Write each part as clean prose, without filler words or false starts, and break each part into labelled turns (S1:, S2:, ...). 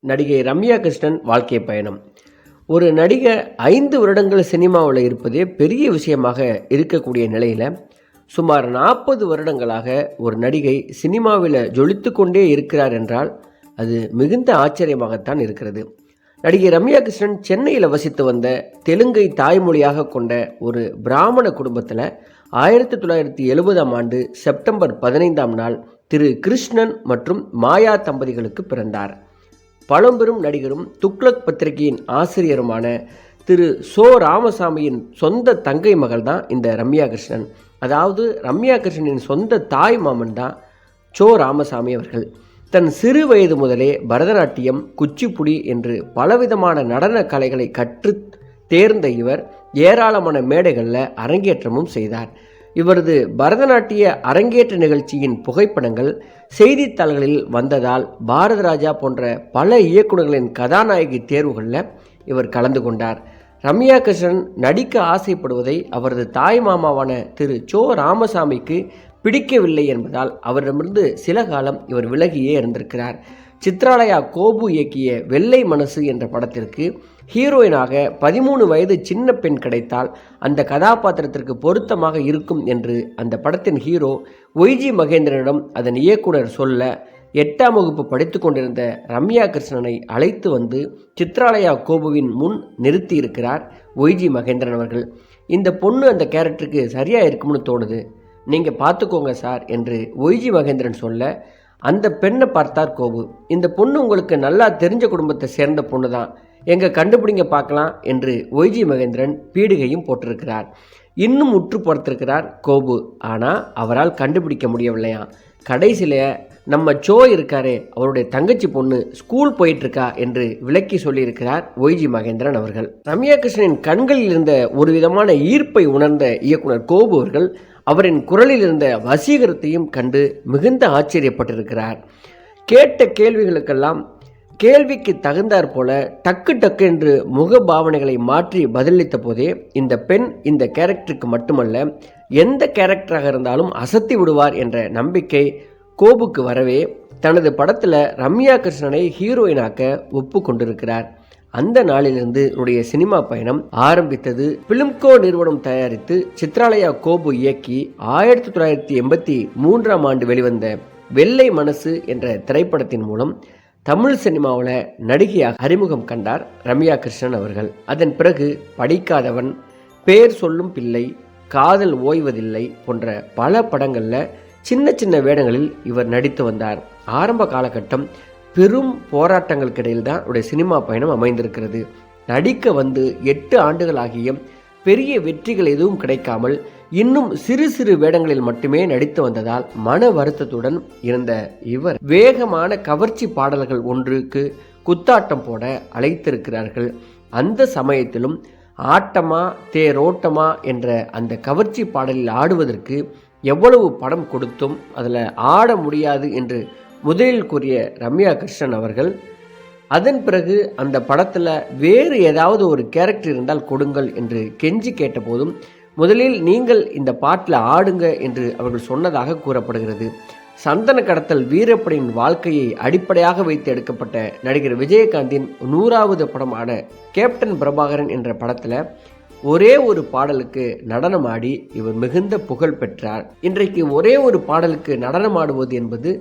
S1: நடிகை ரம்யா கிருஷ்ணன் வாழ்க்கை பயணம். ஒரு நடிகை 5 வருடங்கள் சினிமாவில் இருப்பதே பெரிய விஷயமாக இருக்கக்கூடிய நிலையில் சுமார் 40 வருடங்களாக ஒரு நடிகை சினிமாவில் ஜொலித்து கொண்டே இருக்கிறார் என்றால் அது மிகுந்த ஆச்சரியமாகத்தான் இருக்கிறது. நடிகை ரம்யா கிருஷ்ணன் சென்னையில் வசித்து வந்த தெலுங்கை தாய்மொழியாக கொண்ட ஒரு பிராமண குடும்பத்தில் 1970ஆம் ஆண்டு செப்டம்பர் 15ஆம் நாள் திரு கிருஷ்ணன் மற்றும் மாயா தம்பதிகளுக்கு பிறந்தார். பழம்பெரும் நடிகரும் துக்ளக் பத்திரிகையின் ஆசிரியருமான திரு சோ ராமசாமியின் சொந்த தங்கை மகள் தான் இந்த ரம்யா கிருஷ்ணன். அதாவது ரம்யா கிருஷ்ணனின் சொந்த தாய் மாமன் தான் சோ ராமசாமி அவர்கள். தன் சிறு வயது முதலே பரதநாட்டியம், குச்சிப்புடி என்று பலவிதமான நடன கலைகளை கற்று தேர்ந்த இவர் ஏராளமான மேடைகளில் அரங்கேற்றமும் செய்தார். இவரது பரதநாட்டிய அரங்கேற்ற நிகழ்ச்சியின் புகைப்படங்கள் செய்தித்தாள்களில் வந்ததால் பாரத ராஜா போன்ற பல இயக்குநர்களின் கதாநாயகி தேர்வுகளில் இவர் கலந்து கொண்டார். ரம்யா கிருஷ்ணன் நடிக்க ஆசைப்படுவதை அவரது தாய் மாமாவான திரு சோ ராமசாமிக்கு பிடிக்கவில்லை என்பதால் அவரிடமிருந்து சில காலம் இவர் விலகியே இருந்திருக்கிறார். சித்ராலயா கோபு இயக்கிய வெள்ளை மனசு என்ற படத்திற்கு ஹீரோயினாக 13 வயது சின்ன பெண் கிடைத்தால் அந்த கதாபாத்திரத்திற்கு பொருத்தமாக இருக்கும் என்று அந்த படத்தின் ஹீரோ ஒய்ஜி மகேந்திரனிடம் அதன் இயக்குனர் சொல்ல 8ஆம் வகுப்பு படித்து கொண்டிருந்த ரம்யா கிருஷ்ணனை அழைத்து வந்து சித்ராலயா கோபுவின் முன் நிறுத்தியிருக்கிறார் ஒய்ஜி மகேந்திரன் அவர்கள். இந்த பொண்ணு அந்த கேரக்டருக்கு சரியாக இருக்கும்னு தோணுது, நீங்கள் பார்த்துக்கோங்க சார் என்று ஒய்ஜி மகேந்திரன் சொல்ல அந்த பெண்ணை பார்த்தார் கோபு. இந்த பொண்ணு உங்களுக்கு நல்லா தெரிஞ்ச குடும்பத்தை சேர்ந்த பொண்ணு தான், எங்கே கண்டுபிடிங்க பார்க்கலாம் என்று ஒய்ஜி மகேந்திரன் பீடிகையும் போட்டிருக்கிறார். இன்னும் உற்று பார்த்திருக்கிறார் கோபு. ஆனால் அவரால் கண்டுபிடிக்க முடியவில்லையா. கடைசியில் நம்ம சோ இருக்காரே, அவருடைய தங்கச்சி பொண்ணு ஸ்கூல் போயிட்டுருக்கா என்று விளக்கி சொல்லியிருக்கிறார் ஒய்ஜி மகேந்திரன் அவர்கள். ரம்யா கிருஷ்ணனின் கண்களில் இருந்த ஒரு விதமான ஈர்ப்பை உணர்ந்த இயக்குனர் கோபு அவர்கள் அவரின் குரலில் இருந்த வசீகரத்தையும் கண்டு மிகுந்த ஆச்சரியப்பட்டிருக்கிறார். கேட்ட கேள்விகளுக்கெல்லாம் கேள்விக்கு தகுந்தாற் போல டக்கு டக்கு என்று முக பாவனைகளை மாற்றி பதிலளித்த போதே இந்த பெண் இந்த கேரக்டருக்கு மட்டுமல்ல எந்த கேரக்டராக இருந்தாலும் அசத்தி விடுவார் என்ற நம்பிக்கை கோபுக்கு வரவே தனது படத்தில் ரம்யா கிருஷ்ணனை ஹீரோயினாக்க ஒப்பு கொண்டிருக்கிறார். அந்த நாளிலிருந்து அவருடைய சினிமா பயணம் ஆரம்பித்தது. பிலிம்கோ நிறுவனம் தயாரித்து சித்ராலயா கோபு இயக்கி 1983ஆம் ஆண்டு வெளிவந்த வெள்ளை மனசு என்ற திரைப்படத்தின் மூலம் தமிழ் சினிமாவில் நடிகையாக அறிமுகம் கண்டார் ரம்யா கிருஷ்ணன் அவர்கள். அதன் பிறகு படிக்காதவன், பேர் சொல்லும் பிள்ளை, காதல் ஓய்வதில்லை போன்ற பல படங்களில் சின்ன சின்ன வேடங்களில் இவர் நடித்து வந்தார். ஆரம்ப காலகட்டம் பெரும் போராட்டங்களுக்கு இடையில் தான் அவருடைய சினிமா பயணம் அமைந்திருக்கிறது. நடிக்க வந்து 8 ஆண்டுகள் ஆகியும் பெரிய வெற்றிகள் எதுவும் கிடைக்காமல் இன்னும் சிறு சிறு வேடங்களில் மட்டுமே நடித்து வந்ததால் மன வருத்தத்துடன் இருந்த இவர் வேகமான கவர்ச்சி பாடல்கள் ஒன்றுக்கு குத்தாட்டம் போட அழைத்திருக்கிறார்கள். அந்த சமயத்திலும் ஆட்டமா தேரோட்டமா என்ற அந்த கவர்ச்சி பாடலில் ஆடுவதற்கு எவ்வளவு பணம் கொடுத்தும் அதில் ஆட முடியாது என்று முதலில் கூறிய ரம்யா கிருஷ்ணன் அவர்கள் அதன் பிறகு அந்த படத்தில் வேறு ஏதாவது ஒரு கேரக்டர் இருந்தால் கொடுங்கள் என்று கெஞ்சி கேட்டபோதும் முதலில் நீங்கள் இந்த பாட்டில் ஆடுங்க என்று அவர்கள் சொன்னதாக கூறப்படுகிறது. சந்தன கடத்தல் வீரப்பனின் வாழ்க்கையை அடிப்படையாக வைத்து எடுக்கப்பட்ட நடிகர் விஜயகாந்தின் 100வது படமான கேப்டன் பிரபாகரன் என்ற படத்தில் ஒரே ஒரு பாடலுக்கு நடனமாடி இவர் மிகுந்த புகழ் பெற்றார். இன்றைக்கு ஒரே ஒரு பாடலுக்கு நடனமாடுவது என்பது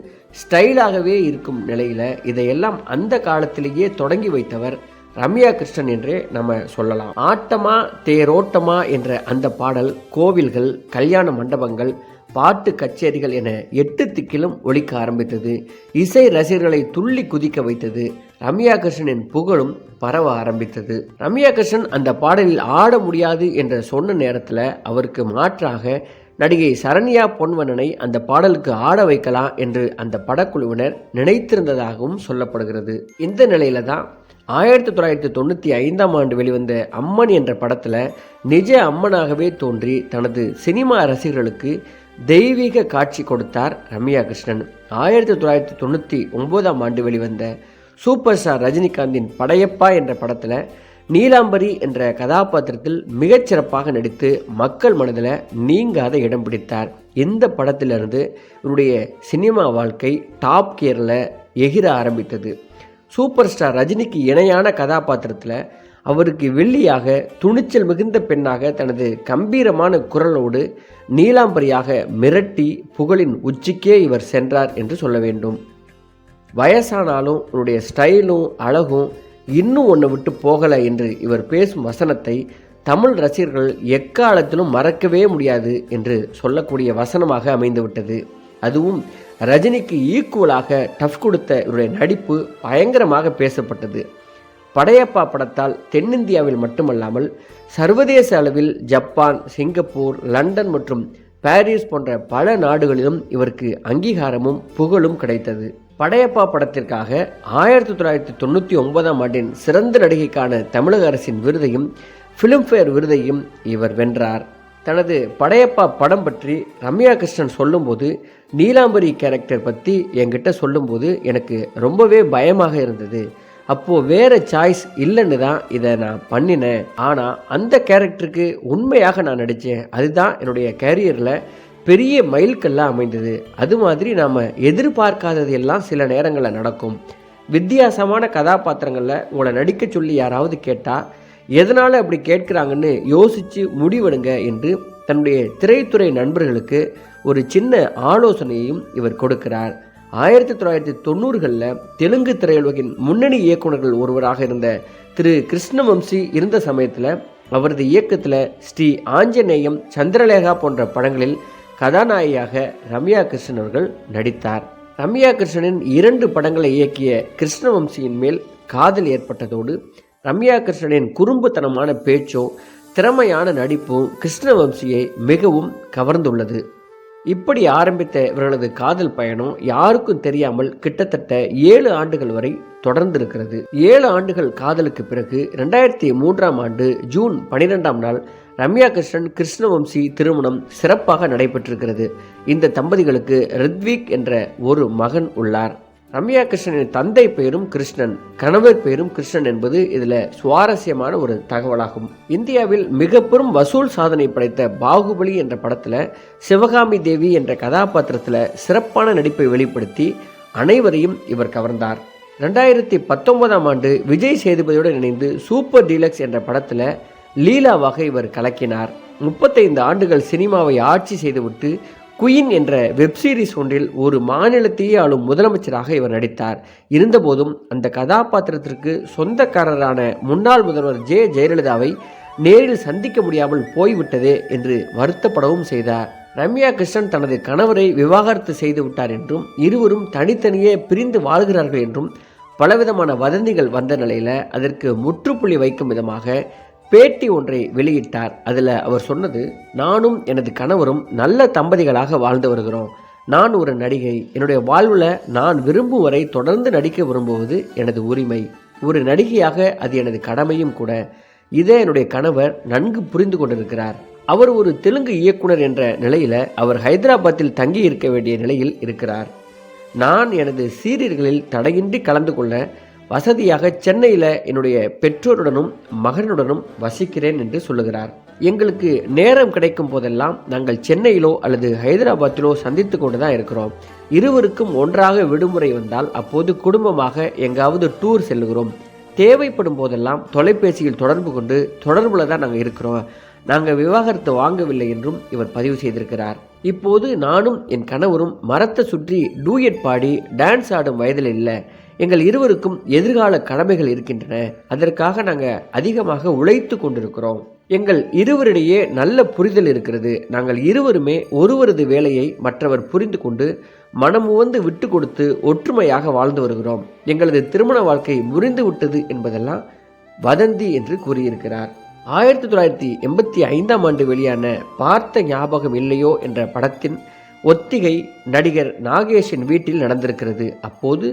S1: ஸ்டைலாகவே இருக்கும் நிலையில இதையெல்லாம் அந்த காலத்திலேயே தொடங்கி வைத்தவர் ரம்யா கிருஷ்ணன் என்றே நம்ம சொல்லலாம். ஆட்டமா தேரோட்டமா என்ற அந்த பாடல் கோவில்கள், கல்யாண மண்டபங்கள், பாட்டு கச்சேரிகள் என 8 திக்கிலும் ஒலிக்க ஆரம்பித்தது. இசை ரசிகர்களை துள்ளி குதிக்க வைத்தது. ரம்யா கிருஷ்ணனின் புகழும் பரவ ஆரம்பித்தது. ரம்யா கிருஷ்ணன் அந்த பாடலில் ஆட முடியாது என்று சொன்ன நேரத்தில் அவருக்கு மாற்றாக நடிகை சரண்யா பொன்வண்ணனை அந்த பாடலுக்கு ஆட வைக்கலாம் என்று அந்த படக்குழுவினர் நினைத்திருந்ததாகவும் சொல்லப்படுகிறது. இந்த நிலையில தான் 1995ஆம் ஆண்டு வெளிவந்த அம்மன் என்ற படத்தில் நிஜ அம்மனாகவே தோன்றி தனது சினிமா ரசிகர்களுக்கு தெய்வீக காட்சி கொடுத்தார் ரம்யா கிருஷ்ணன். 1999ஆம் ஆண்டு வெளிவந்த சூப்பர் ஸ்டார் ரஜினிகாந்தின் படையப்பா என்ற படத்தில் நீலாம்பரி என்ற கதாபாத்திரத்தில் மிகச்சிறப்பாக நடித்து மக்கள் மனதில் நீங்காத இடம் பிடித்தார். இந்த படத்திலிருந்து இவருடைய சினிமா வாழ்க்கை டாப் கியரில் எகிர ஆரம்பித்தது. சூப்பர் ஸ்டார் ரஜினிக்கு இணையான கதாபாத்திரத்தில் அவருக்கு வெள்ளியாக துணிச்சல் மிகுந்த பெண்ணாக தனது கம்பீரமான குரலோடு நீலாம்பரியாக மிரட்டி புகழின் உச்சிக்கே இவர் சென்றார் என்று சொல்ல வேண்டும். வயசானாலும் உன்னுடைய ஸ்டைலும் அழகும் இன்னும் ஒன்றை விட்டு போகலை என்று இவர் பேசும் வசனத்தை தமிழ் ரசிகர்கள் எக்காலத்திலும் மறக்கவே முடியாது என்று சொல்லக்கூடிய வசனமாக அமைந்துவிட்டது. அதுவும் ரஜினிக்கு ஈக்குவலாக டஃப் கொடுத்த இவருடைய நடிப்பு பயங்கரமாக பேசப்பட்டது. படையப்பா படத்தால் தென்னிந்தியாவில் மட்டுமல்லாமல் சர்வதேச அளவில் ஜப்பான், சிங்கப்பூர், லண்டன் மற்றும் பாரிஸ் போன்ற பல நாடுகளிலும் இவருக்கு அங்கீகாரமும் புகழும் கிடைத்தது. படையப்பா படத்திற்காக 1999ஆம் ஆண்டின் சிறந்த நடிகைக்கான தமிழக அரசின் விருதையும் ஃபிலிம்ஃபேர் விருதையும் இவர் வென்றார். தனது படையப்பா படம் பற்றி ரம்யா கிருஷ்ணன் சொல்லும்போது, நீலாம்பரி கேரக்டர் பற்றி என்கிட்ட சொல்லும்போது எனக்கு ரொம்பவே பயமாக இருந்தது. அப்போது வேறு சாய்ஸ் இல்லைன்னு தான் இதை நான் பண்ணினேன். ஆனால் அந்த கேரக்டருக்கு உண்மையாக நான் நடித்தேன். அதுதான் என்னுடைய கேரியரில் பெரிய மைல்கல்லாக அமைந்தது. அது மாதிரி நாம் எதிர்பார்க்காதது எல்லாம் சில நேரங்களில் நடக்கும். வித்தியாசமான கதாபாத்திரங்களில் உங்களை நடிக்க சொல்லி யாராவது கேட்டால் எதனால் அப்படி கேட்குறாங்கன்னு யோசித்து முடிவெடுங்க என்று தன்னுடைய திரைத்துறை நண்பர்களுக்கு ஒரு சின்ன ஆலோசனையையும் இவர் கொடுக்கிறார். 1990களில் தெலுங்கு திரையுலகின் முன்னணி இயக்குநர்கள் ஒருவராக இருந்த திரு கிருஷ்ணவம்சி இருந்த சமயத்தில் அவரது இயக்கத்தில் ஸ்ரீ ஆஞ்சநேயம், சந்திரலேகா போன்ற படங்களில் கதாநாயகியாக ரம்யா கிருஷ்ணன் அவர்கள் நடித்தார். ரம்யா கிருஷ்ணனின் 2 படங்களை இயக்கிய கிருஷ்ணவம்சியின் மேல் காதல் ஏற்பட்டதோடு ரம்யா கிருஷ்ணனின் குறும்புத்தனமான பேச்சும் திறமையான நடிப்பும் கிருஷ்ணவம்சியை மிகவும் கவர்ந்துள்ளது. இப்படி ஆரம்பித்த இவர்களது காதல் பயணம் யாருக்கும் தெரியாமல் கிட்டத்தட்ட 7 ஆண்டுகள் வரை தொடர்ந்திருக்கிறது. 7 ஆண்டுகள் காதலுக்கு பிறகு 2003ஆம் ஆண்டு ஜூன் 12ஆம் நாள் ரம்யா கிருஷ்ணன் கிருஷ்ணவம்சி திருமணம் சிறப்பாக நடைபெற்றிருக்கிறது. இந்த தம்பதிகளுக்கு ரித்விக் என்ற ஒரு மகன் உள்ளார். ரம்யா கிருஷ்ணனின் தந்தை பெயரும் கிருஷ்ணன், கணவர் பெயரும் கிருஷ்ணன் என்பது இதில் சுவாரஸ்யமான ஒரு தகவலாகும். இந்தியாவில் மிக பெரும் வசூல் சாதனை படைத்த பாகுபலி என்ற படத்தில் சிவகாமி தேவி என்ற கதாபாத்திரத்தில் சிறப்பான நடிப்பை வெளிப்படுத்தி அனைவரையும் இவர் கவர்ந்தார். 2019ஆம் ஆண்டு விஜய் சேதுபதியுடன் இணைந்து சூப்பர் டீலக்ஸ் என்ற படத்தில் லீலாவாக இவர் கலக்கினார். 35 ஆண்டுகள் சினிமாவை ஆட்சி செய்துவிட்டு குயின் என்ற வெப்சீரிஸ் ஒன்றில் ஒரு மாநிலத்தையே ஆளும் முதலமைச்சராக இவர் நடித்தார். இருந்தபோதும் அந்த கதாபாத்திரத்திற்கு சொந்தக்காரரான முன்னாள் முதல்வர் ஜெயலலிதாவை நேரில் சந்திக்க முடியாமல் போய்விட்டதே என்று வருத்தப்படவும் செய்தார். ரம்யா கிருஷ்ணன் தனது கணவரை விவாகரத்து செய்து விட்டார் என்றும் இருவரும் தனித்தனியே பிரிந்து வாழ்கிறார்கள் என்றும் பலவிதமான வதந்திகள் வந்த நிலையில் அதற்கு முற்றுப்புள்ளி வைக்கும் விதமாக பேட்டி ஒன்றை வெளியிட்டார். அதில் அவர் சொன்னது, நானும் எனது கணவரும் நல்ல தம்பதிகளாக வாழ்ந்து வருகிறோம். நான் ஒரு நடிகை. என்னுடைய வாழ்வில் நான் விரும்பும் வரை தொடர்ந்து நடிக்க விரும்புவது எனது உரிமை. ஒரு நடிகையாக அது எனது கடமையும் கூட. இதை என்னுடைய கணவர் நன்கு புரிந்து கொண்டிருக்கிறார். அவர் ஒரு தெலுங்கு இயக்குனர் என்ற நிலையில் அவர் ஹைதராபாத்தில் தங்கி இருக்க வேண்டிய நிலையில் இருக்கிறார். நான் எனது சீரியல்களில் தடையின்றி கலந்து கொள்ள வசதியாக சென்னையில் என்னுடைய பெற்றோருடனும் மகனுடனும் வசிக்கிறேன் என்று சொல்லுகிறார். எங்களுக்கு நேரம் கிடைக்கும் போதெல்லாம் நாங்கள் சென்னையிலோ அல்லது ஹைதராபாத்திலோ சந்தித்து கொண்டு தான் இருக்கிறோம். இருவருக்கும் ஒன்றாக விடுமுறை வந்தால் அப்போது குடும்பமாக எங்காவது டூர் செல்லுகிறோம். தேவைப்படும் போதெல்லாம் தொலைபேசியில் தொடர்பு கொண்டு தொடர்பில் தான் நாங்கள் இருக்கிறோம். நாங்கள் விவாகரத்து வாங்கவில்லை என்றும் இவர் பதிவு செய்திருக்கிறார். இப்போது நானும் என் கணவரும் மரத்தை சுற்றி டூயட் பாடி டான்ஸ் ஆடும் வயதில் இல்லை. எங்கள் இருவருக்கும் எதிர்கால கடமைகள் இருக்கின்றன. அதற்காக நாங்கள் அதிகமாக உழைத்து கொண்டிருக்கிறோம். எங்கள் இருவரிடையே நல்ல புரிதல் இருக்கிறது. நாங்கள் இருவருமே ஒருவரது வேலையை மற்றவர் புரிந்து கொண்டு மனமுவந்து விட்டு கொடுத்து ஒற்றுமையாக வாழ்ந்து வருகிறோம். எங்களது திருமண வாழ்க்கை முறிந்து விட்டது என்பதெல்லாம் வதந்தி என்று கூறியிருக்கிறார். 1985ஆம் ஆண்டு வெளியான பார்த்த ஞாபகம் இல்லையோ என்ற படத்தின் ஒத்திகை நடிகர் நாகேஷின் வீட்டில் நடந்திருக்கிறது. அப்போது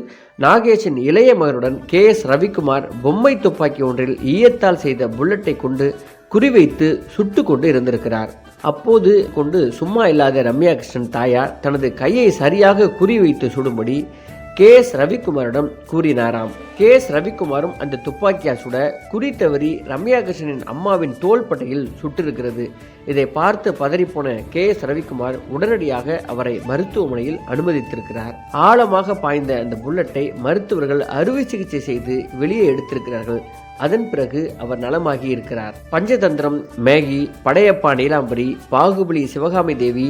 S1: நாகேஷின் இளைய மகனுடன் KS ரவிக்குமார் பொம்மை துப்பாக்கி ஒன்றில் ஈயத்தால் செய்த புல்லட்டை கொண்டு குறிவைத்து சுட்டு கொண்டு இருந்திருக்கிறார். அப்போது கொண்டு சும்மா இல்லாத ரம்யா கிருஷ்ணன் தாயார் தனது கையை சரியாக குறிவைத்து சுடும்படி KS ரவிக்குமாரிடம் கூறினாராம். KS ரவிக்குமாரும் அந்த துப்பாக்கியால் சுட குறி ரம்யா கிருஷ்ணனின் அம்மாவின் தோள்பட்டையில் சுட்டிருக்கிறது. இதை பார்த்து பதறிப்போன KS ரவிக்குமார் உடனடியாக அவரை மருத்துவமனையில் அனுமதித்திருக்கிறார். ஆழமாக பாய்ந்த அந்த புல்லட்டை மருத்துவர்கள் அறுவை சிகிச்சை செய்து வெளியே எடுத்திருக்கிறார்கள். அதன் பிறகு அவர் நலமாகி இருக்கிறார். பஞ்சதந்திரம் மேகி, படையப்பா நீலாம்பரி, பாகுபலி சிவகாமி தேவி,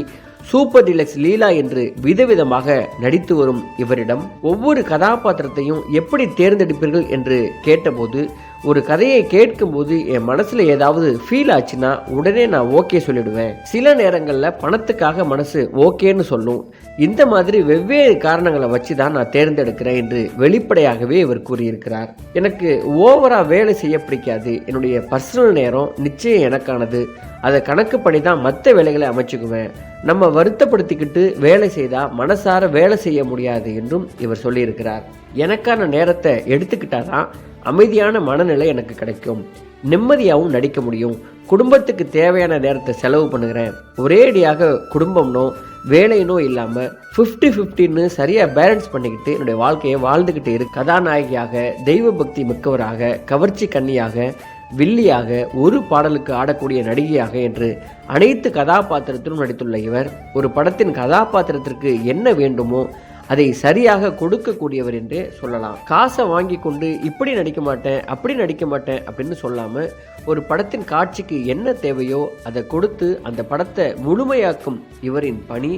S1: சூப்பர் டிலக்ஸ் லீலா என்று விதவிதமாக நடித்து வரும் இவரிடம் ஒவ்வொரு கதாபாத்திரத்தையும் எப்படி தேர்ந்தெடுப்பீர்கள் என்று கேட்டபோது, ஒரு கதையை கேட்கும்போது என் மனசுல ஏதாவது ஃபீல் ஆச்சுன்னா உடனே நான் ஓகே சொல்லிடுவேன். சில நேரங்களில் பணத்துக்காக மனசு ஓகேன்னு சொல்லும். இந்த மாதிரி வெவ்வேறு காரணங்களை வச்சு தான் நான் தேர்ந்தெடுக்கிறேன் என்று வெளிப்படையாகவே இவர் கூறியிருக்கிறார். எனக்கு ஓவரா வேலை செய்ய பிடிக்காது. என்னுடைய பர்சனல் நேரம் நிச்சயம் எனக்கானது. அதை கணக்குப்படி தான் மற்ற வேலைகளை அமைச்சுக்குவேன். நம்ம வருத்தப்படுத்திக்கிட்டு வேலை செய்தால் மனசார வேலை செய்ய முடியாது என்றும் இவர் சொல்லியிருக்கிறார். எனக்கான நேரத்தை எடுத்துக்கிட்டாதான் அமைதியான மனநிலை எனக்கு கிடைக்கும். நிம்மதியாகவும் நடிக்க முடியும். குடும்பத்துக்கு தேவையான நேரத்தை செலவு பண்ணுகிறேன். ஒரேடியாக குடும்பம்னோ வேலையினோ இல்லாமல் 50-50ன்னு சரியாக பேலன்ஸ் பண்ணிக்கிட்டு என்னுடைய வாழ்க்கையை வாழ்ந்துக்கிட்டு இருக்கு. கதாநாயகியாக, தெய்வ பக்தி மிக்கவராக, கவர்ச்சி கன்னியாக, வில்லியாக, ஒரு பாடலுக்கு ஆடக்கூடிய நடிகையாக என்று அனைத்து கதாபாத்திரத்திலும் நடித்துள்ள இவர் ஒரு படத்தின் கதாபாத்திரத்திற்கு என்ன வேண்டுமோ அதை சரியாக கொடுக்கக்கூடியவர் என்றே சொல்லலாம். காசை வாங்கி கொண்டு இப்படி நடிக்க மாட்டேன், அப்படி நடிக்க மாட்டேன் அப்படின்னு சொல்லாமல் ஒரு படத்தின் காட்சிக்கு என்ன தேவையோ அதை கொடுத்து அந்த படத்தை முழுமையாக்கும் இவரின் பணி.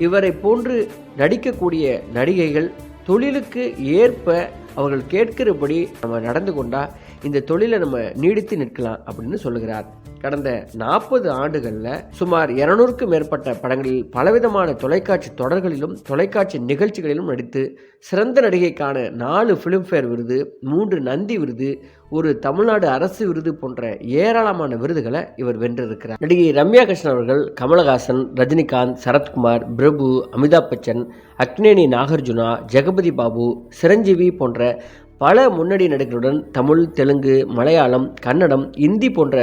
S1: இவரை போன்று நடிக்கக்கூடிய நடிகைகள் தொழிலுக்கு ஏற்ப அவர்கள் கேட்கிறபடி நம்ம நடந்து கொண்டா இந்த தொழிலை நம்ம நீடித்து நிற்கலாம் அப்படின்னு சொல்லுகிறார். கடந்த 40 ஆண்டுகளில் சுமார் 200க்கும் மேற்பட்ட படங்களில் பலவிதமான தொலைக்காட்சி தொடர்களிலும் தொலைக்காட்சி நிகழ்ச்சிகளிலும் நடித்து சிறந்த நடிகைக்கான 4 ஃபிலிம்ஃபேர் விருது, 3 நந்தி விருது, ஒரு தமிழ்நாடு அரசு விருது போன்ற ஏராளமான விருதுகளை இவர் வென்றிருக்கிறார். நடிகை ரம்யா கிருஷ்ணன் அவர்கள் கமலஹாசன், ரஜினிகாந்த், சரத்குமார், பிரபு, அமிதாப் பச்சன், அக்னேனி நாகார்ஜுனா, ஜெகபதி பாபு, சிரஞ்சீவி போன்ற பல முன்னணி நடிகர்களுடன் தமிழ், தெலுங்கு, மலையாளம், கன்னடம், இந்தி போன்ற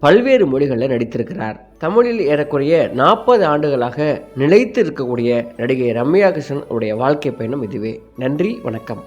S1: பல்வேறு மொழிகளில் நடித்திருக்கிறார். தமிழில் ஏறக்குறைய 40 ஆண்டுகளாக நிலைத்து இருக்கக்கூடிய நடிகை ரம்யா கிருஷ்ணன் உடைய வாழ்க்கை பயணம் இதுவே. நன்றி, வணக்கம்.